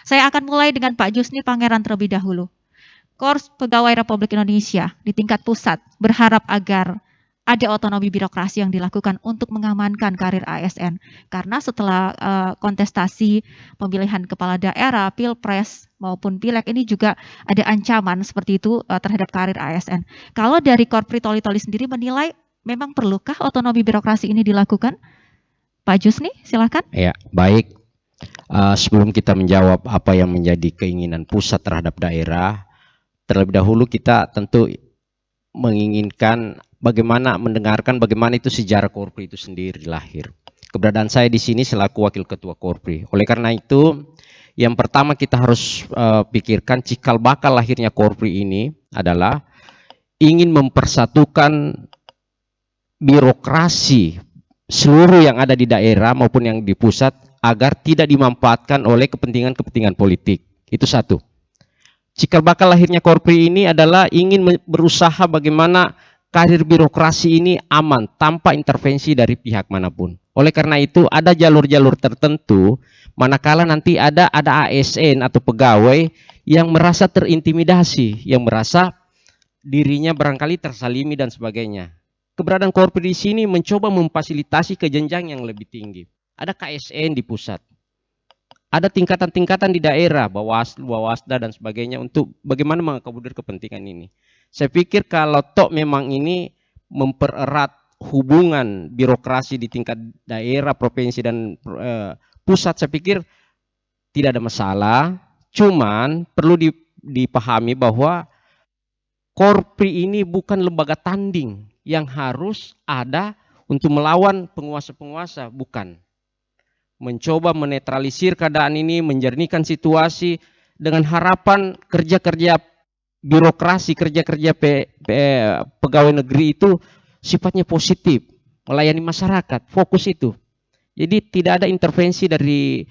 Saya akan mulai dengan Pak Jusni Pangeran terlebih dahulu. Korps Pegawai Republik Indonesia di tingkat pusat berharap agar ada otonomi birokrasi yang dilakukan untuk mengamankan karir ASN. Karena setelah kontestasi pemilihan kepala daerah, pilpres maupun pileg ini juga ada ancaman seperti itu terhadap karir ASN. Kalau dari Korpri Toli-Toli sendiri menilai memang perlukah otonomi birokrasi ini dilakukan? Pak Jusni, silakan. Ya, baik. Sebelum kita menjawab apa yang menjadi keinginan pusat terhadap daerah, terlebih dahulu kita tentu menginginkan mendengarkan bagaimana itu sejarah Korpri itu sendiri lahir. Keberadaan saya di sini selaku wakil ketua Korpri. Oleh karena itu, yang pertama kita harus pikirkan cikal bakal lahirnya Korpri ini adalah ingin mempersatukan birokrasi seluruh yang ada di daerah maupun yang di pusat agar tidak dimanfaatkan oleh kepentingan-kepentingan politik. Itu satu. Cikal bakal lahirnya Korpri ini adalah ingin berusaha bagaimana karir birokrasi ini aman tanpa intervensi dari pihak manapun. Oleh karena itu ada jalur-jalur tertentu manakala nanti ada ASN atau pegawai yang merasa terintimidasi, yang merasa dirinya barangkali tersalimi dan sebagainya. Keberadaan Korpri di sini mencoba memfasilitasi ke jenjang yang lebih tinggi. Ada KSN di pusat. Ada tingkatan-tingkatan di daerah, Bawaslu, Bawasda dan sebagainya untuk bagaimana mengakomodir kepentingan ini. Saya pikir kalau memang ini mempererat hubungan birokrasi di tingkat daerah, provinsi dan pusat, saya pikir tidak ada masalah. Cuman perlu dipahami bahwa Korpri ini bukan lembaga tanding yang harus ada untuk melawan penguasa-penguasa, bukan. Mencoba menetralisir keadaan ini, menjernihkan situasi dengan harapan kerja-kerja birokrasi, kerja-kerja pegawai negeri itu sifatnya positif, melayani masyarakat, fokus itu. Jadi tidak ada intervensi dari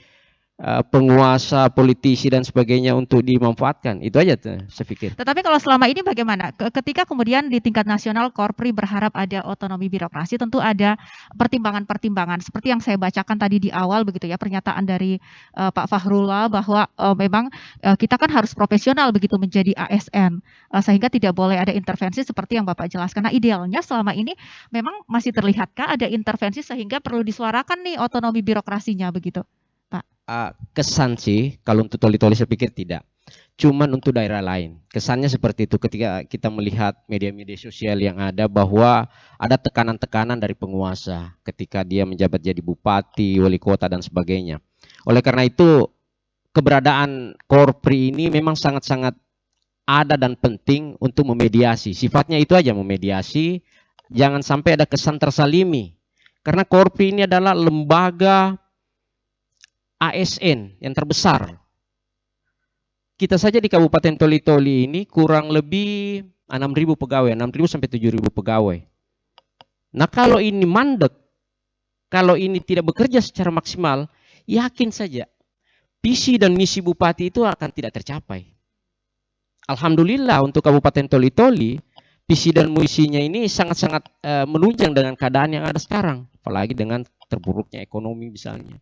penguasa, politisi dan sebagainya untuk dimanfaatkan. Itu aja tuh, saya pikir. Tetapi kalau selama ini bagaimana? Ketika kemudian di tingkat nasional Korpri berharap ada otonomi birokrasi, tentu ada pertimbangan-pertimbangan seperti yang saya bacakan tadi di awal begitu ya, pernyataan dari Pak Fahrullah bahwa memang kita kan harus profesional begitu menjadi ASN sehingga tidak boleh ada intervensi seperti yang Bapak jelaskan. Nah, idealnya selama ini memang masih terlihatkah ada intervensi sehingga perlu disuarakan nih otonomi birokrasinya begitu? Kesan sih, kalau untuk Toli-Toli saya pikir tidak. Cuman untuk daerah lain. Kesannya seperti itu ketika kita melihat media-media sosial yang ada bahwa ada tekanan-tekanan dari penguasa ketika dia menjabat jadi bupati, wali kota dan sebagainya. Oleh karena itu, keberadaan Korpri ini memang sangat-sangat ada dan penting untuk memediasi. Sifatnya itu aja, memediasi. Jangan sampai ada kesan tersalimi. Karena Korpri ini adalah lembaga ASN yang terbesar. Kita saja di Kabupaten Toli-Toli ini kurang lebih 6.000 pegawai, 6.000 sampai 7.000 pegawai. Nah, kalau ini mandek, kalau ini tidak bekerja secara maksimal, yakin saja visi dan misi bupati itu akan tidak tercapai. Alhamdulillah untuk Kabupaten Toli-Toli, visi dan misinya ini sangat-sangat menunjang dengan keadaan yang ada sekarang, apalagi dengan terburuknya ekonomi misalnya.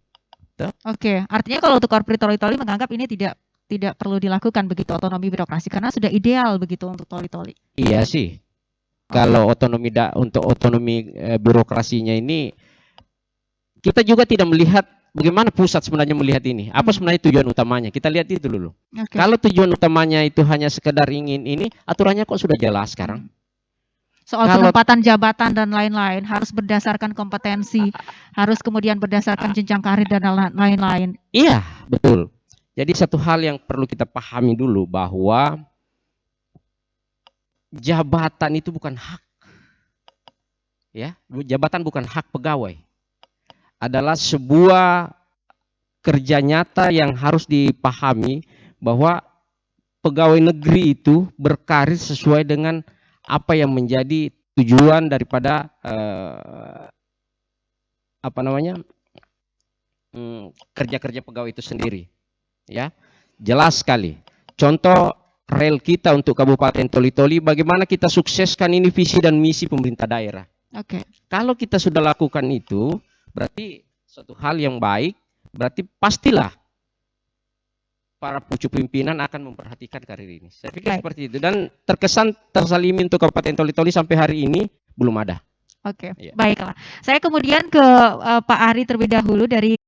Oke, artinya kalau untuk Korpri Toli-Toli menganggap ini tidak perlu dilakukan begitu otonomi birokrasi karena sudah ideal begitu untuk Toli-Toli. Iya sih. Kalau untuk otonomi birokrasinya ini kita juga tidak melihat bagaimana pusat sebenarnya melihat ini. Apa sebenarnya tujuan utamanya? Kita lihat itu dulu. Okay. Kalau tujuan utamanya itu hanya sekedar ingin ini, aturannya kok sudah jelas sekarang. Soal penempatan jabatan dan lain-lain harus berdasarkan kompetensi, harus kemudian berdasarkan jenjang karir dan lain-lain. Iya, betul. Jadi satu hal yang perlu kita pahami dulu bahwa jabatan itu bukan hak. Ya, jabatan bukan hak pegawai. Adalah sebuah kerja nyata yang harus dipahami bahwa pegawai negeri itu berkarir sesuai dengan apa yang menjadi tujuan daripada kerja-kerja pegawai itu sendiri, ya jelas sekali. Contoh rel kita untuk Kabupaten Toli-Toli, bagaimana kita sukseskan ini visi dan misi pemerintah daerah. Oke. Kalau kita sudah lakukan itu, berarti suatu hal yang baik, berarti pastilah para pucuk pimpinan akan memperhatikan karir ini. Saya pikir Baik. seperti itu. Dan terkesan tersalimi untuk Kabupaten Toli-Toli sampai hari ini belum ada. Oke, Iya. baiklah. Saya kemudian ke Pak Ari terlebih dahulu dari